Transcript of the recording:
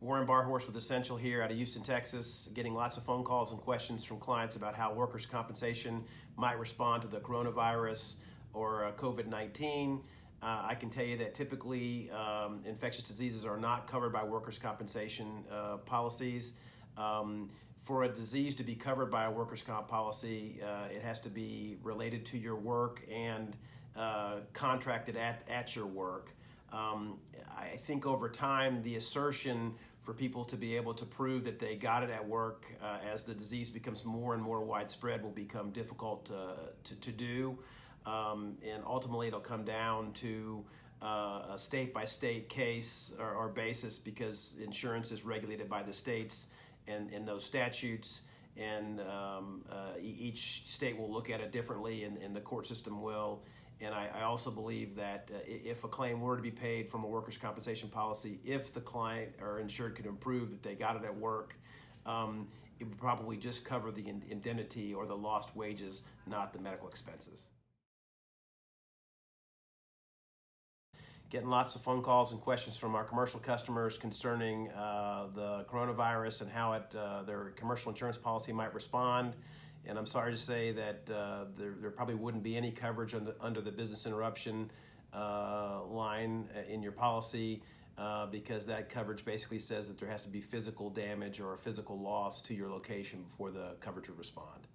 Warren Barhorst with Iscential here out of Houston, Texas, getting lots of phone calls and questions from clients about how workers' compensation might respond to the coronavirus or COVID-19. I can tell you that typically infectious diseases are not covered by workers' compensation policies. For a disease to be covered by a workers' comp policy, it has to be related to your work and contracted at your work. I think over time, the assertion for people to be able to prove that they got it at work as the disease becomes more and more widespread will become difficult to do. And ultimately, it'll come down to a state-by-state case or basis, because insurance is regulated by the states and those statutes. And each state will look at it differently, and the court system will. And I also believe that if a claim were to be paid from a workers' compensation policy, if the client or insured could prove that they got it at work, it would probably just cover the indemnity or the lost wages, not the medical expenses. Getting lots of phone calls and questions from our commercial customers concerning the coronavirus and how their commercial insurance policy might respond. And I'm sorry to say that there probably wouldn't be any coverage under the business interruption line in your policy because that coverage basically says that there has to be physical damage or a physical loss to your location before the coverage would respond.